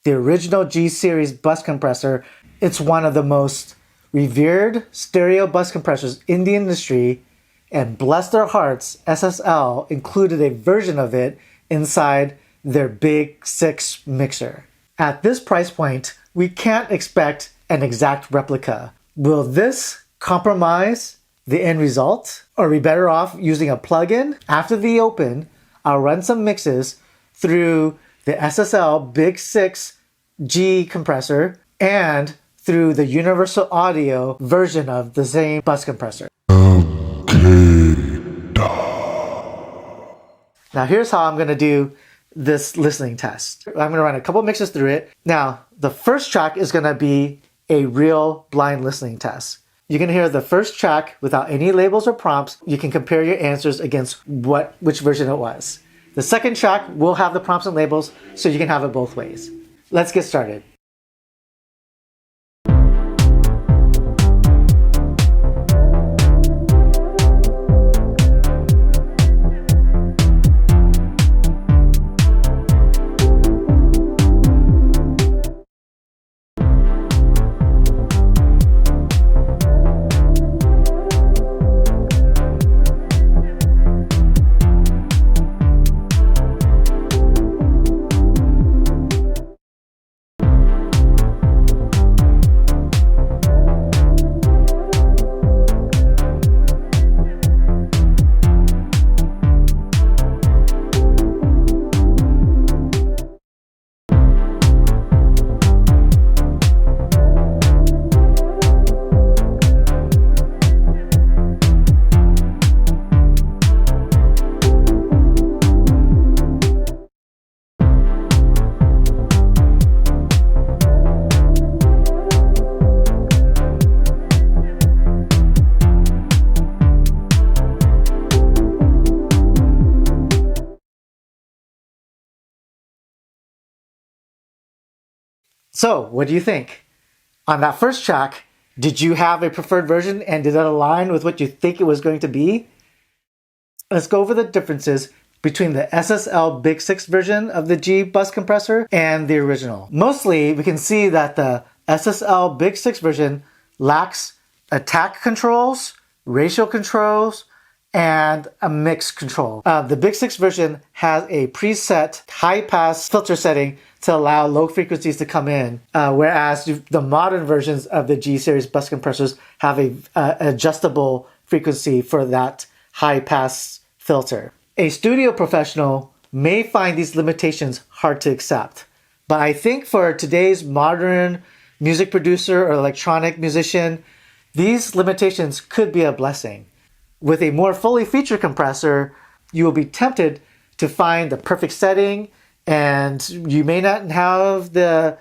the original G-Series Buss Compressor. It's one of the most revered stereo bus compressors in the industry, and bless their hearts, SSL included a version of it inside their Big Six mixer. At this price point, we can't expect an exact replica. Will this compromise the end result? Or are we better off using a plugin? After the open, I'll run some mixes through the SSL Big Six G compressor and through the universal audio version of the same bus compressor. Now here's how I'm going to do this listening test. I'm going to run a couple mixes through it. Now, the first track is going to be a real blind listening test. You can hear the first track without any labels or prompts. You can compare your answers against which version it was. The second track will have the prompts and labels, so you can have it both ways. Let's get started. So, what do you think? On that first track, did you have a preferred version and did that align with what you think it was going to be? Let's go over the differences between the SSL Big Six version of the G bus compressor and the original. Mostly, we can see that the SSL Big Six version lacks attack controls, ratio controls, and a mix control. The Big Six version has a preset high-pass filter setting to allow low frequencies to come in, whereas the modern versions of the G-Series bus compressors have an adjustable frequency for that high-pass filter. A studio professional may find these limitations hard to accept, but I think for today's modern music producer or electronic musician, these limitations could be a blessing. With a more fully featured compressor, you will be tempted to find the perfect setting, and you may not have the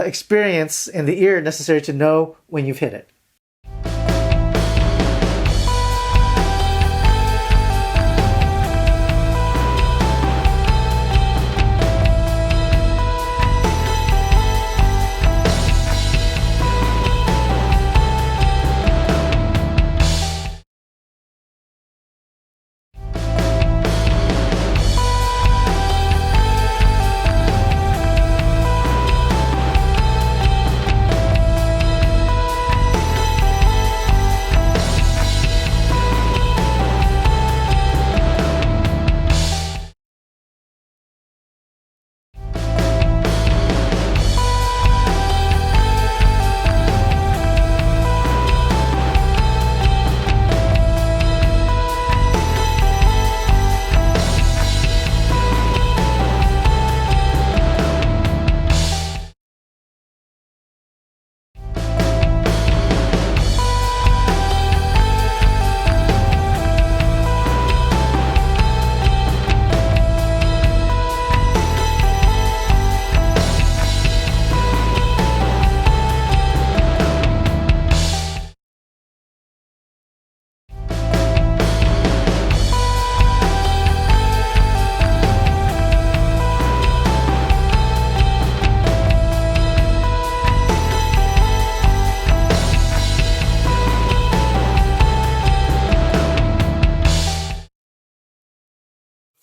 experience and the ear necessary to know when you've hit it.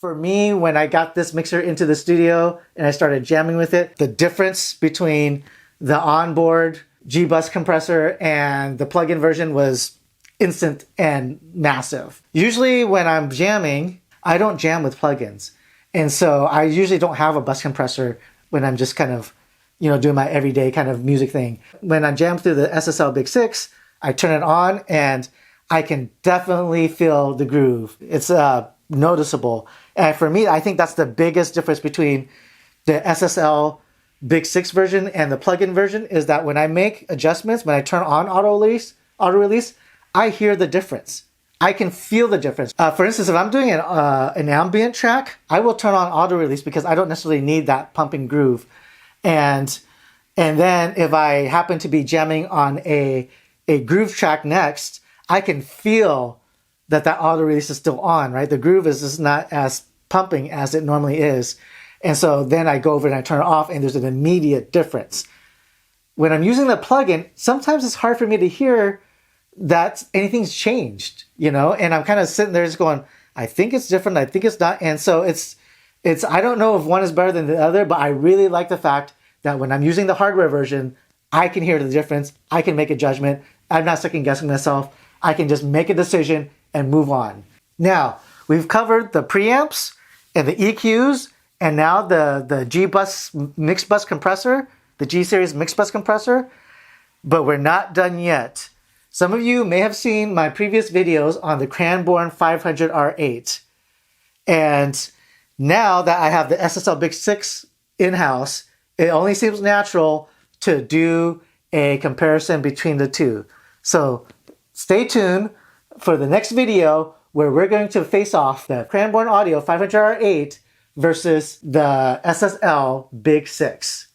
For me, when I got this mixer into the studio and I started jamming with it, the difference between the onboard G-Buss compressor and the plug-in version was instant and massive. Usually when I'm jamming, I don't jam with plugins. And so I usually don't have a bus compressor when I'm just kind of, doing my everyday kind of music thing. When I jam through the SSL Big Six, I turn it on and I can definitely feel the groove. It's noticeable. And for me, I think that's the biggest difference between the SSL Big Six version and the plug-in version is that when I make adjustments, when I turn on auto release, I hear the difference. I can feel the difference. For instance, if I'm doing an ambient track, I will turn on auto release because I don't necessarily need that pumping groove. And then if I happen to be jamming on a groove track next, I can feel that auto release is still on, right? The groove is just not as pumping as it normally is. And so then I go over and I turn it off and there's an immediate difference. When I'm using the plugin, sometimes it's hard for me to hear that anything's changed, and I'm kind of sitting there just going, I think it's different, I think it's not. And so it's I don't know if one is better than the other, but I really like the fact that when I'm using the hardware version, I can hear the difference, I can make a judgment, I'm not second guessing myself, I can just make a decision and move on. Now, we've covered the preamps and the EQs, and now the G-Buss mixed bus compressor, the G-Series mixed bus compressor, but we're not done yet. Some of you may have seen my previous videos on the Cranbourne 500R8. And now that I have the SSL Big Six in-house, it only seems natural to do a comparison between the two. So stay tuned for the next video where we're going to face off the Cranbourne Audio 500R8 versus the SSL Big Six.